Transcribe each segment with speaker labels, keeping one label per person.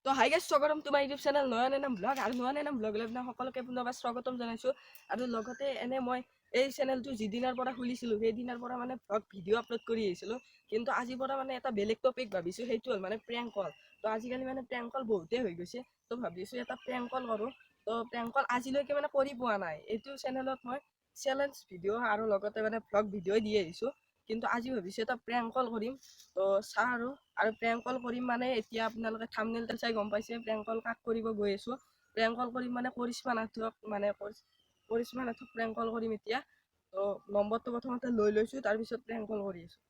Speaker 1: তো hi guys স্বাগতম তোমাৰ ইউটিউব চেনেল নয়নেনম ব্লগ আৰু নয়নেনম ব্লগলৈ আপোনাক সকলোকে পুনৰবাৰ স্বাগতম জনাইছোঁ আৰু লগতে এনে মই এই চেনেলটো যিদিনাৰ পৰা খুলিছিলোঁ সেইদিনাৰ পৰা মানে ব্লগ ভিডিঅ' আপলোড কৰি আহিছিলোঁ কিন্তু আজিৰ পৰা মানে এটা বেলেগ টপিক ভাবিছোঁ সেইটো হ'ল মানে প্ৰেংক কল তো আজিকালি মানে প্ৰেংক কল বহুতেই হৈ গৈছে তো ভাবিছোঁ এটা প্ৰেংক কল কৰোঁ তো প্ৰেংক কল আজিলৈকে মানে কৰি পোৱা নাই এইটো চেনেলত মই চেলেঞ্জ ভিডিঅ' আৰু লগতে মানে ব্লগ ভিডিঅ' দি আহিছোঁ কিন্তু আজি ভাবিছোঁ এটা প্ৰেংক কল কৰিম তো চাওঁ আৰু প্ৰেংক কল কৰিম মানে এতিয়া আপোনালোকে থাম্বনেইলটো চাই গম পাইছে প্ৰেংক কল কাক কৰিব গৈ আছোঁ প্ৰেংক কল কৰিম মানে কৰিশ্মা নাথক মানে কৰিশ্মা নাথক প্ৰেংক কল কৰিম এতিয়া তো নম্বৰটো প্ৰথমতে লৈ লৈছোঁ তাৰপিছত প্ৰেংক কল কৰি আছোঁ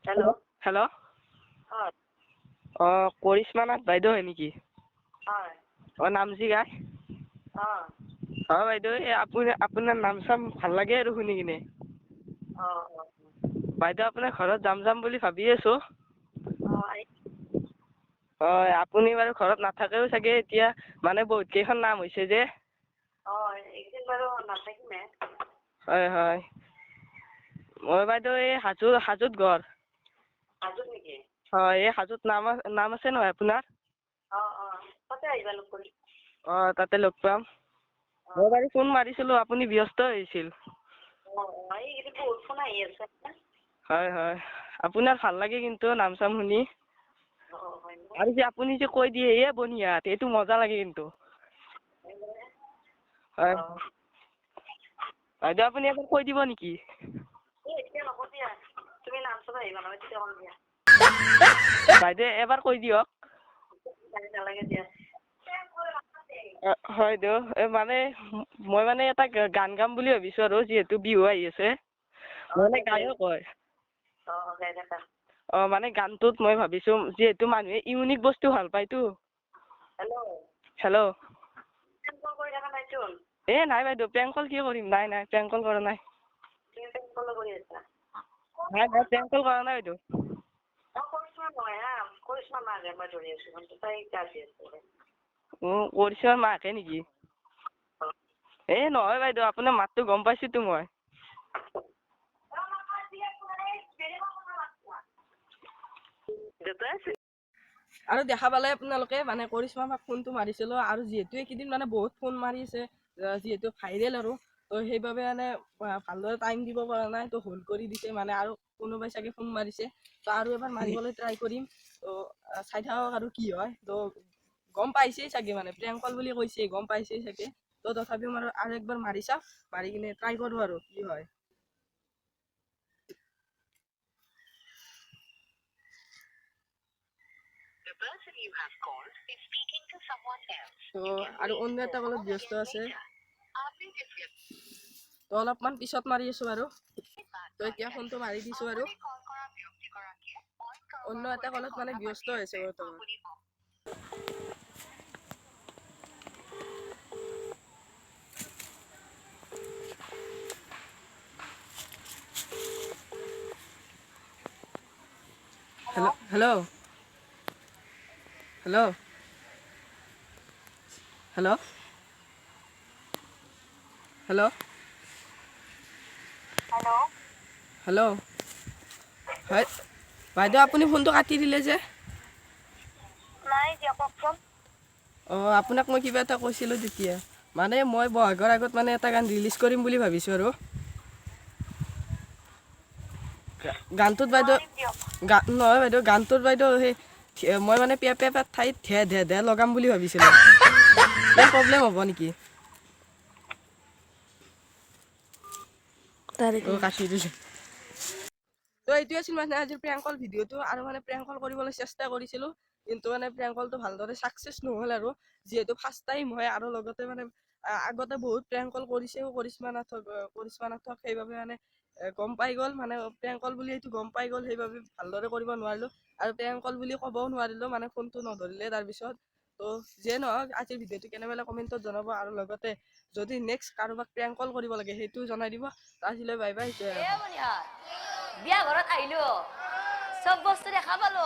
Speaker 2: हेलो
Speaker 1: हेलो
Speaker 2: हाँ
Speaker 1: কৰিশ্মা নাথ বাইদেউ হয় নেকি
Speaker 2: हाँ
Speaker 1: নাম যি গায়
Speaker 2: हाँ
Speaker 1: বাইদেউ এই আপোনাৰ নাম চাম ভাল লাগে আৰু শুনি কিনে
Speaker 2: हाँ
Speaker 1: বাইদেউ আপোনাৰ ঘৰত যাম বুলি ভাবি আছোঁ
Speaker 2: हाँ
Speaker 1: হয় আপুনি বাৰু ঘৰত নাথাকেও চাগে এতিয়া মানে বহুত কেইখন নাম হৈছে যে
Speaker 2: एक दिन बारो नाटक में
Speaker 1: হয় মই বাইদেউ এই হাজোত ঘৰ
Speaker 2: आज निके
Speaker 1: হয় এই হাজোত নাম আছে নহয় আপোনাৰ
Speaker 2: हाँ हाँ पता है बालो कोई
Speaker 1: তাতে লগ পাম মই বাৰু ফোন মাৰিছিলোঁ আপুনি ব্যস্ত হৈছিল
Speaker 2: ये तो बहुत फोन आई है सर
Speaker 1: হয় আপোনাৰ ভাল লাগে কিন্তু নাম চাম শুনি আৰু যে আপুনি যে কৈ দিয়ে এই বনিয়াত এইটো মজা লাগে কিন্তু হয় বাইদেউ আপুনি এবাৰ কৈ দিব নেকি
Speaker 2: তুমি নাম सब आई बानो तो कौन दिया
Speaker 1: বাইদেউ এবাৰ কৈ দিয়ক
Speaker 2: नालागे दिया
Speaker 1: হয় দিয়ক মানে মই মানে এটা গান গাম বুলি ভাবিছোঁ আৰু যিহেতু বিহু আহি আছে মানে গায়ক হয়
Speaker 2: गाय देखा
Speaker 1: মানে গানটোত মই ভাবিছোঁ যিহেতু মানুহে ইউনিক বস্তু ভাল পায়তো
Speaker 2: हेलो
Speaker 1: হেল্ল'
Speaker 2: कॉल कर देखा नहीं चल
Speaker 1: নাই বাইদেউ প্ৰেংক কল কি কৰিম নাই প্ৰেংক কল কৰা নাই
Speaker 2: তুমি কল কৰি আছা
Speaker 1: নাই প্ৰেংক কল কৰা নাই বাইদেউ
Speaker 2: কৰিশ্মা নহয় হা কৰিশ্মা মাকে মই ধৰি আছো কিন্তু তাই কাজি আছে
Speaker 1: কৰিশ্মাৰ মাকে নেকি নহয় বাইদেউ আপোনাৰ মাতটো গম পাইছোঁতো মই আৰু দেখা পালে আপোনালোকে মানে কৰিশ্মা মাক ফোনটো মাৰিছিলোঁ আৰু যিহেতু এইকেইদিন মানে বহুত ফোন মাৰি আছে যিহেতু ভাইৰেল আৰু তো সেইবাবে মানে ভালদৰে টাইম দিব পৰা নাই তো হোল্ড কৰি দিছে মানে আৰু কোনোবাই চাগে ফোন মাৰিছে তো আৰু এবাৰ মাৰিবলৈ ট্ৰাই কৰিম তো চাই থাকক আৰু কি হয় তো গম পাইছেই চাগে মানে প্ৰেংক কল বুলি কৈছে গম পাইছেই চাগে তো তথাপিও আৰু একবাৰ মাৰি চাওক মাৰি কিনে ট্ৰাই কৰোঁ আৰু কি হয় তো আৰু অন্য এটা কলত ব্যস্ত আছে তো অলপমান পিছত মাৰি আছোঁ বাৰু তো এতিয়া ফোনটো মাৰি দিছোঁ আৰু অন্য এটা কলত মানে ব্যস্ত হৈছে বৰ্তমান হেল্ল' হয় বাইদেউ আপুনি ফোনটো কাটি দিলে যে
Speaker 2: নাই দিয়া কওকচোন
Speaker 1: আপোনাক মই কিবা এটা কৈছিলোঁ তেতিয়া মানে মই বহাগৰ আগত মানে এটা গান ৰিলিজ কৰিম বুলি ভাবিছোঁ আৰু গানটোত বাইদেউ নহয় বাইদেউ গানটোত বাইদেউ সেই মই মানে পেপা ঠাইত ধে লগাম বুলি ভাবিছিলোঁ প্ৰব্লেম হ'ব নেকি কাটি দিছে তো এইটোৱে আছিল মানে আজিৰ প্ৰেংক কল ভিডিঅ'টো আৰু মানে প্ৰেংক কল কৰিবলৈ চেষ্টা কৰিছিলোঁ কিন্তু মানে প্ৰেংক কলটো ভালদৰে ছাকচেছ নহ'ল আৰু যিহেতু ফাৰ্ষ্ট টাইম হয় আৰু লগতে মানে আগতে বহুত প্ৰেংক কল কৰিছেও কৰিশ্মা নাথক সেইবাবে মানে গম পাই গ'ল মানে প্ৰেংক কল বুলি এইটো গম পাই গ'ল সেইবাবে ভালদৰে কৰিব নোৱাৰিলোঁ আৰু প্ৰেংক কল বুলি ক'বও নোৱাৰিলোঁ মানে ফোনটো নধৰিলে তাৰপিছত তো যিয়ে নহওক আজিৰ ভিডিঅ'টো কেনে পালে কমেণ্টত জনাব আৰু লগতে যদি নেক্সট কাৰোবাক প্ৰেংক কল কৰিব লাগে সেইটোও জনাই দিব আজিলৈ বাই বাই
Speaker 3: বিয়া ঘৰত আহিলো চব বস্তু দেখা পালো